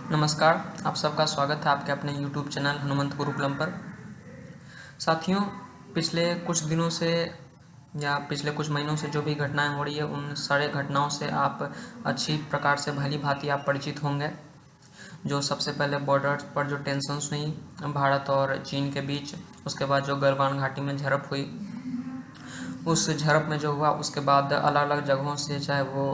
नमस्कार, आप सबका स्वागत है आपके अपने YouTube चैनल हनुमंत गुरुकुलम पर। साथियों, पिछले कुछ दिनों से या पिछले कुछ महीनों से जो भी घटनाएं हो रही है, उन सारे घटनाओं से आप अच्छी प्रकार से भली भांति आप परिचित होंगे। जो सबसे पहले बॉर्डर पर जो टेंशन्स हुई भारत और चीन के बीच, उसके बाद जो गलवान घाटी में झड़प हुई, उस झड़प में जो हुआ उसके बाद अलग अलग जगहों से, चाहे वो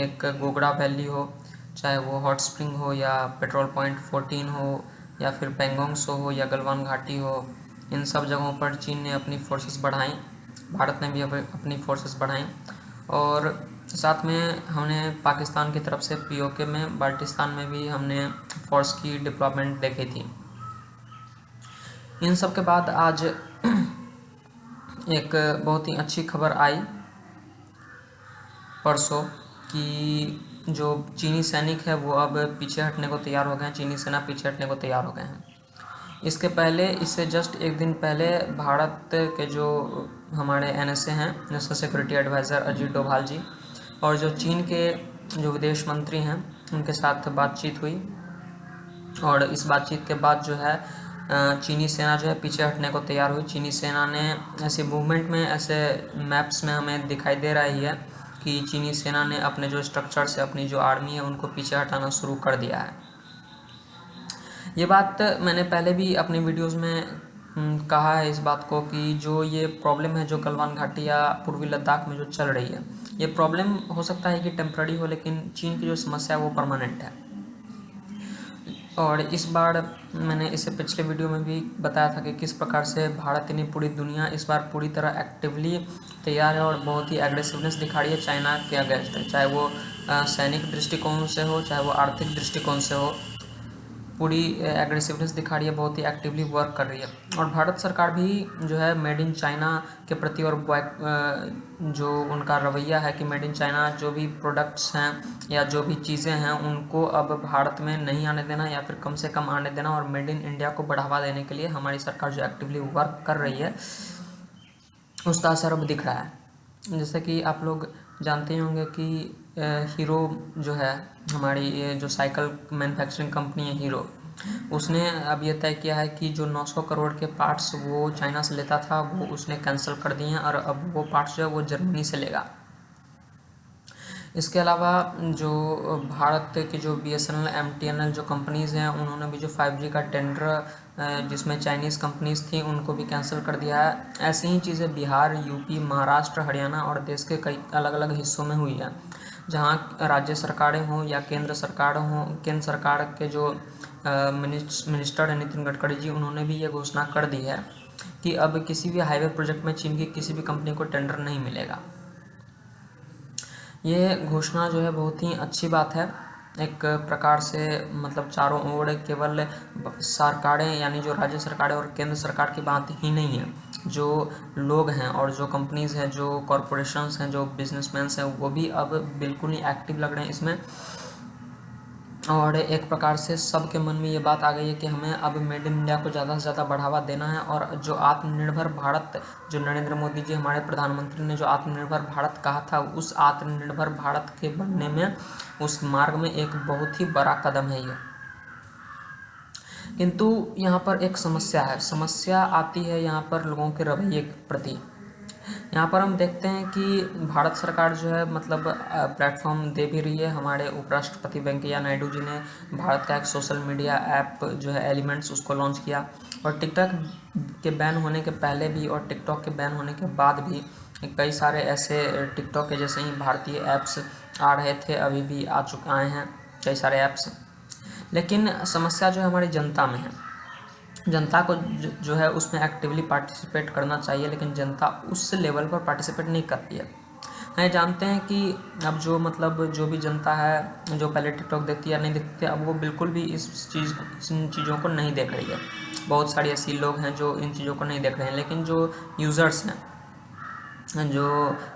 एक गोगड़ा वैली हो, चाहे वो हॉट स्प्रिंग हो या पेट्रोल पॉइंट 14 हो या फिर पेंगोंग सो हो या गलवान घाटी हो, इन सब जगहों पर चीन ने अपनी फोर्सेस बढ़ाई, भारत ने भी अपनी फोर्सेस बढ़ाई। और साथ में हमने पाकिस्तान की तरफ से पीओके में, बाल्टिस्तान में भी हमने फोर्स की डिप्लॉयमेंट देखी थी। इन सब के बाद आज एक बहुत ही अच्छी खबर आई परसों कि जो चीनी सैनिक है वो अब पीछे हटने को तैयार हो गए हैं, चीनी सेना पीछे हटने को तैयार हो गए हैं। इसके पहले, इससे जस्ट एक दिन पहले भारत के जो हमारे एनएसए हैं, national security adviser Ajit Doval ji, और जो चीन के जो विदेश मंत्री हैं, उनके साथ बातचीत हुई। और इस बातचीत के बाद जो है चीनी सेना जो है पीछे हटने को तैयार हुई। चीनी सेना ने ऐसे मूवमेंट में, ऐसे मैप्स में हमें दिखाई दे रही है कि चीनी सेना ने अपने जो स्ट्रक्चर से, अपनी जो आर्मी है, उनको पीछे हटाना शुरू कर दिया है। ये बात मैंने पहले भी अपने वीडियोस में कहा है इस बात को कि जो ये प्रॉब्लम है, जो गलवान घाटी या पूर्वी लद्दाख में जो चल रही है, ये प्रॉब्लम हो सकता है कि टेम्प्ररी हो, लेकिन चीन की जो समस्या है वो परमानेंट है। और इस बार मैंने इससे पिछले वीडियो में भी बताया था कि किस प्रकार से भारत यानी पूरी दुनिया इस बार पूरी तरह एक्टिवली तैयार है और बहुत ही एग्रेसिवनेस दिखा रही है चाइना के अगेंस्ट, चाहे वो सैनिक दृष्टिकोण से हो, चाहे वो आर्थिक दृष्टिकोण से हो। पूरी एग्रेसिवनेस दिखा रही है, बहुत ही एक्टिवली वर्क कर रही है। और भारत सरकार भी जो है मेड इन चाइना के प्रति, और जो उनका रवैया है कि मेड इन चाइना जो भी प्रोडक्ट्स हैं या जो भी चीज़ें हैं, उनको अब भारत में नहीं आने देना या फिर कम से कम आने देना, और मेड इन इंडिया को बढ़ावा देने के लिए हमारी सरकार जो एक्टिवली वर्क कर रही है, उसका असर अब दिख रहा है। जैसे कि आप लोग जानते होंगे कि हीरो जो है, हमारी ये जो साइकिल मैन्युफैक्चरिंग कंपनी है हीरो, उसने अब ये तय किया है कि जो 900 करोड़ के पार्ट्स वो चाइना से लेता था, वो उसने कैंसिल कर दिए हैं और अब वो पार्ट्स जो है वो जर्मनी से लेगा। इसके अलावा जो भारत के जो BSNL, MTNL जो कंपनीज़ हैं, उन्होंने भी जो 5G का टेंडर जिसमें चाइनीज़ कंपनीज़ थी, उनको भी कैंसिल कर दिया है। ऐसी ही चीज़ें बिहार, यूपी, महाराष्ट्र, हरियाणा और देश के कई अलग अलग हिस्सों में हुई है, जहाँ राज्य सरकारें हों या केंद्र सरकार हों, केंद्र सरकार के जो मिनिस्टर है नितिन गडकरी जी, उन्होंने भी ये घोषणा कर दी है कि अब किसी भी हाईवे प्रोजेक्ट में चीन की किसी भी कंपनी को टेंडर नहीं मिलेगा। ये घोषणा जो है बहुत ही अच्छी बात है। एक प्रकार से मतलब चारों ओर केवल सरकारें, यानी जो राज्य सरकारें और केंद्र सरकार की बात ही नहीं है, जो लोग हैं और जो कंपनीज़ हैं, जो कॉरपोरेशंस हैं, जो बिजनेसमैन्स हैं, वो भी अब बिल्कुल ही एक्टिव लग रहे हैं इसमें। और एक प्रकार से सबके मन में ये बात आ गई है कि हमें अब मेड इन इंडिया को ज़्यादा से ज़्यादा बढ़ावा देना है। और जो आत्मनिर्भर भारत, जो नरेंद्र मोदी जी हमारे प्रधानमंत्री ने जो आत्मनिर्भर भारत कहा था, उस आत्मनिर्भर भारत के बनने में, उस मार्ग में एक बहुत ही बड़ा कदम है ये। किंतु यहाँ पर एक समस्या है, समस्या आती है यहाँ पर लोगों के रवैये के प्रति। यहाँ पर हम देखते हैं कि भारत सरकार जो है मतलब प्लेटफॉर्म दे भी रही है। हमारे उपराष्ट्रपति वेंकैया नायडू जी ने भारत का एक सोशल मीडिया ऐप जो है एलिमेंट्स, उसको लॉन्च किया। और टिकटॉक के बैन होने के पहले भी और टिकटॉक के बैन होने के बाद भी कई सारे ऐसे टिकटॉक के जैसे ही भारतीय ऐप्स आ रहे थे, अभी भी आए हैं कई सारे ऐप्स। लेकिन समस्या जो है हमारी जनता में है। जनता को जो है उसमें एक्टिवली पार्टिसिपेट करना चाहिए, लेकिन जनता उस लेवल पर पार्टिसिपेट नहीं कर रही है। हम जानते हैं कि अब जो मतलब जो भी जनता है, जो पहले टिकटॉक देखती है या नहीं देखती, अब वो बिल्कुल भी इन चीज़ों को नहीं देख रही है। बहुत सारी ऐसी लोग हैं जो इन चीज़ों को नहीं देख रहे हैं, लेकिन जो यूज़र्स हैं, जो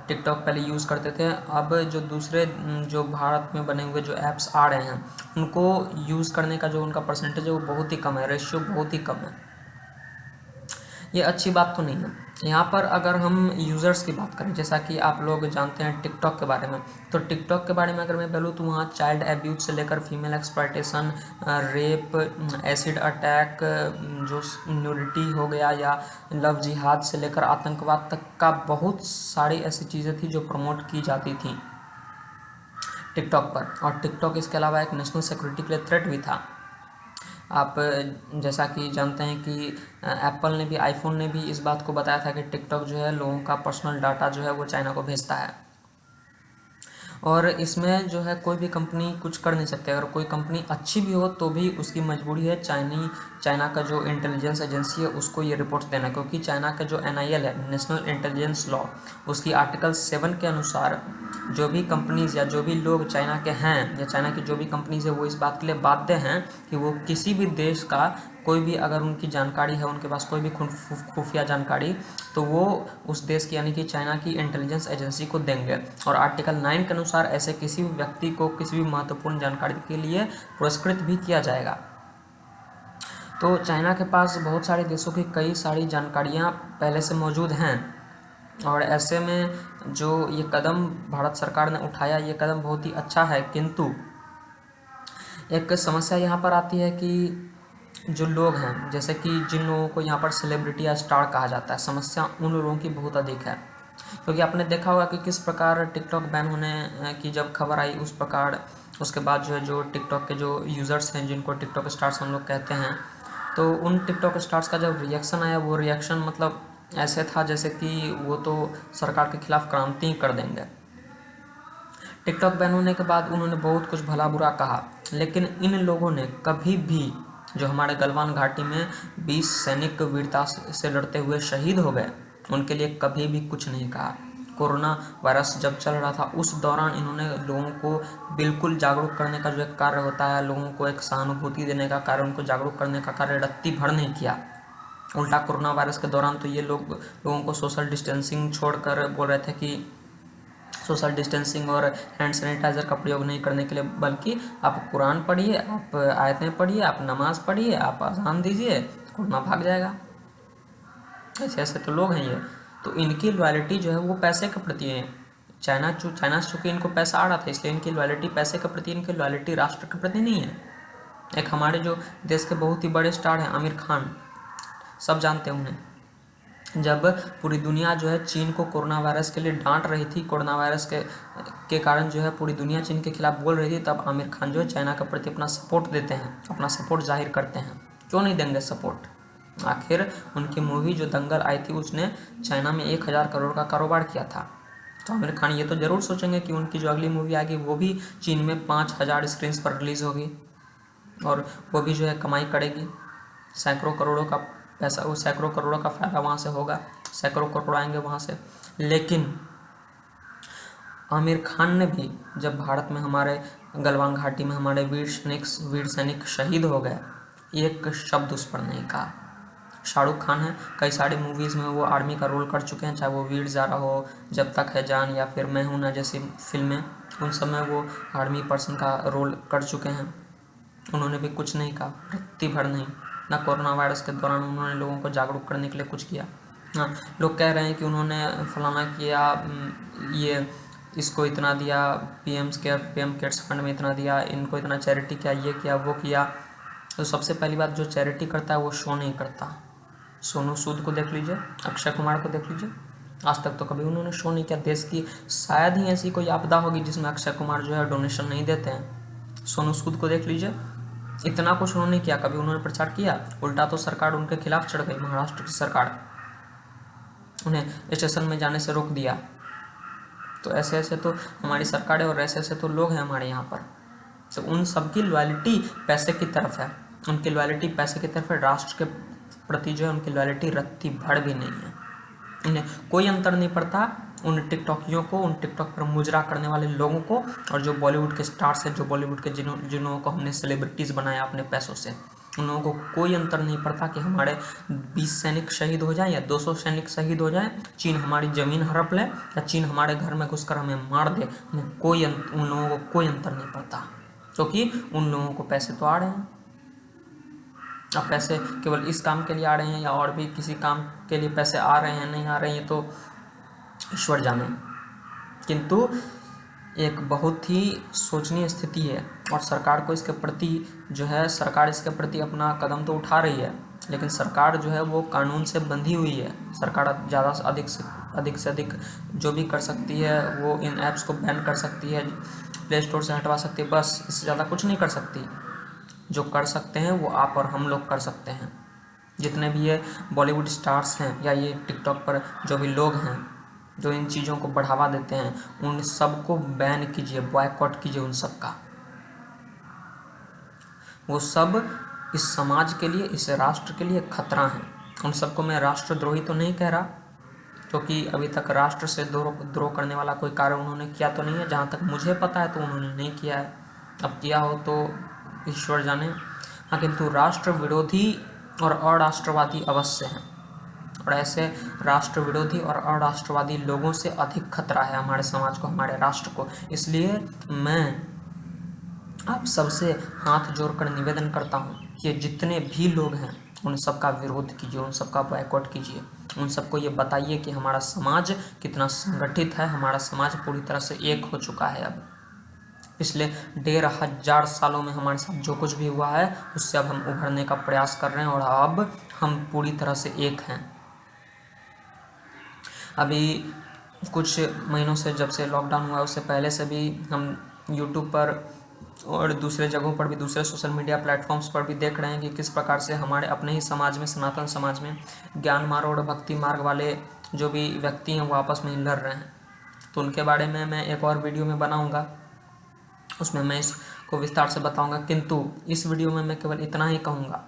टिकटॉक पहले यूज़ करते थे, अब जो दूसरे जो भारत में बने हुए जो ऐप्स आ रहे हैं, उनको यूज़ करने का जो उनका परसेंटेज है वो बहुत ही कम है, रेशियो बहुत ही कम है। ये अच्छी बात तो नहीं है। यहाँ पर अगर हम यूज़र्स की बात करें, जैसा कि आप लोग जानते हैं टिकटॉक के बारे में, तो टिकटॉक के बारे में अगर मैं बोलूँ तो वहाँ चाइल्ड एब्यूज से लेकर female exploitation, rape, acid attack, जो न्यूडिटी हो गया, या लव जिहाद से लेकर आतंकवाद तक का बहुत सारी ऐसी चीज़ें थी जो प्रमोट की जाती थी टिकटॉक पर। और टिकटॉक इसके अलावा एक नेशनल सिक्योरिटी के लिए थ्रेट भी था। आप जैसा कि जानते हैं कि एप्पल ने भी, आईफोन ने भी इस बात को बताया था कि टिकटॉक जो है लोगों का पर्सनल डाटा जो है वो चाइना को भेजता है, और इसमें जो है कोई भी कंपनी कुछ कर नहीं सकती। अगर कोई कंपनी अच्छी भी हो तो भी उसकी मजबूरी है चाइना का जो इंटेलिजेंस एजेंसी है उसको ये रिपोर्ट्स देना, क्योंकि चाइना का जो NIL है, नेशनल इंटेलिजेंस लॉ, उसकी आर्टिकल 7 के अनुसार जो भी कंपनीज़ या जो भी लोग चाइना के हैं या चाइना की जो भी कंपनीज़ है वो इस बात के लिए बाध्य हैं कि वो किसी भी देश का कोई भी अगर उनकी जानकारी है, उनके पास कोई भी खुफिया जानकारी, तो वो उस देश की यानी कि चाइना की इंटेलिजेंस एजेंसी को देंगे। और आर्टिकल 9 के अनुसार ऐसे किसी भी व्यक्ति को किसी भी महत्वपूर्ण जानकारी के लिए पुरस्कृत भी किया जाएगा। तो चाइना के पास बहुत सारे देशों की कई सारी जानकारियाँ पहले से मौजूद हैं, और ऐसे में जो ये कदम भारत सरकार ने उठाया, ये कदम बहुत ही अच्छा है। किंतु एक समस्या यहाँ पर आती है कि जो लोग हैं, जैसे कि जिन लोगों को यहाँ पर सेलिब्रिटी या स्टार कहा जाता है, समस्या उन लोगों की बहुत अधिक है। क्योंकि आपने देखा होगा कि किस प्रकार टिकटॉक बैन होने की जब खबर आई, उस प्रकार उसके बाद जो टिकटॉक के जो यूज़र्स हैं, जिनको टिकटॉक स्टार्स हम लोग कहते हैं, तो उन टिकटॉक स्टार्स का जब रिएक्शन आया, वो रिएक्शन मतलब ऐसे था जैसे कि वो तो सरकार के खिलाफ क्रांति कर देंगे। टिकटॉक बैन होने के बाद उन्होंने बहुत कुछ भला बुरा कहा, लेकिन इन लोगों ने कभी भी, जो हमारे गलवान घाटी में 20 सैनिक वीरता से लड़ते हुए शहीद हो गए, उनके लिए कभी भी कुछ नहीं कहा। कोरोना वायरस जब चल रहा था उस दौरान इन्होंने लोगों को बिल्कुल जागरूक करने का जो एक कार्य होता है, लोगों को एक सहानुभूति देने का कार्य, उनको जागरूक करने का कार्य रत्ती भर नहीं किया। उल्टा कोरोना वायरस के दौरान तो ये लोगों को सोशल डिस्टेंसिंग छोड़कर बोल रहे थे कि सोशल डिस्टेंसिंग और हैंड सैनिटाइज़र का प्रयोग नहीं करने के लिए, बल्कि आप कुरान पढ़िए, आप आयतें पढ़िए, आप नमाज़ पढ़िए, आप अज़ान दीजिए, कोरोना भाग जाएगा। ऐसे ऐसे तो लोग हैं ये। तो इनकी लॉयल्टी जो है वो पैसे के प्रति है। चाइना से चूँकि इनको पैसा आ रहा था, इसलिए इनकी लॉयल्टी पैसे के प्रति, इनकी लॉयल्टी राष्ट्र के प्रति नहीं है। एक हमारे जो देश के बहुत ही बड़े स्टार हैं आमिर खान, सब जानते हैं उन्हें। जब पूरी दुनिया जो है चीन को कोरोना वायरस के लिए डांट रही थी, कोरोना वायरस के कारण जो है पूरी दुनिया चीन के खिलाफ बोल रही थी, तब आमिर खान जो है चाइना के प्रति अपना सपोर्ट देते हैं, अपना सपोर्ट जाहिर करते हैं। क्यों नहीं देंगे सपोर्ट? आखिर उनकी मूवी जो दंगल आई थी उसने चाइना में 1000 करोड़ का कारोबार किया था। तो आमिर खान ये तो ज़रूर सोचेंगे कि उनकी जो अगली मूवी आएगी वो भी चीन में 5000 स्क्रीन पर रिलीज़ होगी, और वो भी जो है कमाई करेगी, सैकड़ों करोड़ों का पैसा, वो सैकड़ों करोड़ों का फ़ायदा वहाँ से होगा, सैकड़ों करोड़ आएंगे वहाँ से। लेकिन आमिर खान ने भी जब भारत में हमारे गलवान घाटी में हमारे वीर सैनिक शहीद हो गए, एक शब्द उस पर नहीं कहा। शाहरुख खान है, कई सारी मूवीज़ में वो आर्मी का रोल कर चुके हैं, चाहे वो वीर ज़ारा हो, जब तक है जान, या फिर मैं हूं ना जैसी फिल्में, उन सब में वो आर्मी पर्सन का रोल कर चुके हैं। उन्होंने भी कुछ नहीं कहा, रत्ती भर नहीं। ना कोरोना वायरस के दौरान उन्होंने लोगों को जागरूक करने के लिए कुछ किया। हाँ, लोग कह रहे हैं कि उन्होंने फलाना किया, ये इसको इतना दिया, पीएम केयर्स फंड में इतना दिया, इनको इतना चैरिटी किया, ये किया, वो किया। तो सबसे पहली बात, जो चैरिटी करता है वो शो नहीं करता। सोनू सूद को देख लीजिए, अक्षय कुमार को देख लीजिए, आज तक तो कभी उन्होंने शो नहीं किया। देश की शायद ही ऐसी कोई आपदा होगी जिसमें अक्षय कुमार जो है डोनेशन नहीं देते हैं। सोनू सूद को देख लीजिए, इतना कुछ उन्होंने किया, कभी उन्होंने प्रचार किया? उल्टा तो सरकार उनके खिलाफ चढ़ गई, महाराष्ट्र की सरकार, उन्हें स्टेशन में जाने से रोक दिया। तो ऐसे ऐसे तो हमारी सरकार है, और ऐसे ऐसे तो लोग हैं हमारे यहाँ पर। तो उन सबकी लॉयल्टी पैसे की तरफ है, उनकी लॉयल्टी पैसे की तरफ है, राष्ट्र के प्रति जो है उनकी लॉयल्टी रत्ती भर भी नहीं है। उन्हें कोई अंतर नहीं पड़ता उन टिकटॉकियों को, उन टिकटॉक पर मुजरा करने वाले लोगों को, और जो बॉलीवुड के स्टार्स हैं, जो बॉलीवुड के जिन लोगों को हमने सेलिब्रिटीज़ बनाया अपने पैसों से, उन लोगों को कोई अंतर नहीं पड़ता कि हमारे 20 सैनिक शहीद हो जाए या 200 सैनिक शहीद हो जाए, चीन हमारी ज़मीन हड़प ले या चीन हमारे घर में घुसकर हमें मार दे, उन लोगों को कोई अंतर नहीं पड़ता, क्योंकि उन लोगों को पैसे तो आ रहे हैं। अब पैसे केवल इस काम के लिए आ रहे हैं या और भी किसी काम के लिए पैसे आ रहे हैं नहीं आ रहे हैं तो ईश्वर जाने, किंतु एक बहुत ही शोचनीय स्थिति है। और सरकार को इसके प्रति जो है, सरकार इसके प्रति अपना कदम तो उठा रही है, लेकिन सरकार जो है वो कानून से बंधी हुई है। सरकार ज़्यादा से अधिक जो भी कर सकती है वो इन ऐप्स को बैन कर सकती है, प्ले स्टोर से हटवा सकती है, बस इससे ज़्यादा कुछ नहीं कर सकती। जो कर सकते हैं वो आप और हम लोग कर सकते हैं। जितने भी ये बॉलीवुड स्टार्स हैं या ये टिकटॉक पर जो भी लोग हैं जो इन चीज़ों को बढ़ावा देते हैं, उन सबको बैन कीजिए, बॉयकॉट कीजिए उन सब का। वो सब इस समाज के लिए, इस राष्ट्र के लिए खतरा हैं। उन सबको मैं राष्ट्रद्रोही तो नहीं कह रहा, क्योंकि अभी तक राष्ट्र से द्रोह करने वाला कोई कार्य उन्होंने किया तो नहीं है, जहाँ तक मुझे पता है तो उन्होंने नहीं किया है। अब किया हो तो ईश्वर जाने। हाँ, किंतु राष्ट्र विरोधी और अराष्ट्रवादी अवश्य हैं, और ऐसे राष्ट्र विरोधी और अराष्ट्रवादी लोगों से अधिक खतरा है हमारे समाज को, हमारे राष्ट्र को। इसलिए मैं आप सबसे हाथ जोड़कर निवेदन करता हूँ कि जितने भी लोग हैं उन सब का विरोध कीजिए, उन सब का बॉयकॉट कीजिए, उन सबको ये बताइए कि हमारा समाज कितना संगठित है, हमारा समाज पूरी तरह से एक हो चुका है। अब पिछले 1500 सालों में हमारे साथ जो कुछ भी हुआ है उससे अब हम उभरने का प्रयास कर रहे हैं, और अब हम पूरी तरह से एक हैं। अभी कुछ महीनों से, जब से लॉकडाउन हुआ उससे पहले से भी हम यूट्यूब पर और दूसरे जगहों पर भी, दूसरे सोशल मीडिया प्लेटफॉर्म्स पर भी देख रहे हैं कि किस प्रकार से हमारे अपने ही समाज में, सनातन समाज में ज्ञान मार्ग और भक्ति मार्ग वाले जो भी व्यक्ति हैं वो आपस में ही लड़ रहे हैं। तो उनके बारे में मैं एक और वीडियो में बनाऊंगा, उसमें मैं इसको विस्तार से बताऊंगा। किंतु इस वीडियो में मैं केवल इतना ही कहूँगा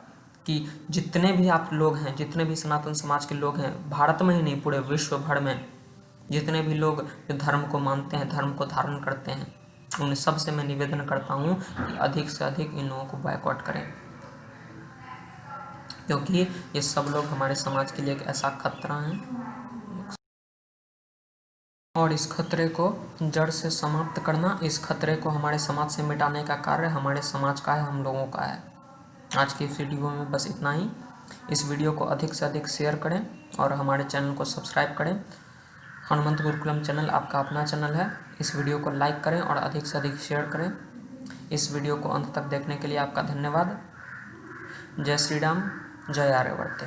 कि जितने भी आप लोग हैं, जितने भी सनातन समाज के लोग हैं, भारत में ही नहीं पूरे विश्व भर में जितने भी लोग जो धर्म को मानते हैं, धर्म को धारण करते हैं, उन सब से मैं निवेदन करता हूँ कि अधिक से अधिक इन लोगों को बॉयकॉट करें, क्योंकि ये सब लोग हमारे समाज के लिए एक ऐसा खतरा है, और इस खतरे को जड़ से समाप्त करना, इस खतरे को हमारे समाज से मिटाने का कार्य हमारे समाज का है, हम लोगों का है। आज की इस वीडियो में बस इतना ही। इस वीडियो को अधिक से अधिक शेयर करें और हमारे चैनल को सब्सक्राइब करें। हनुमंत गुरुकुलम चैनल आपका अपना चैनल है। इस वीडियो को लाइक करें और अधिक से अधिक शेयर करें। इस वीडियो को अंत तक देखने के लिए आपका धन्यवाद। जय श्री राम, जय आर्यवर्ते।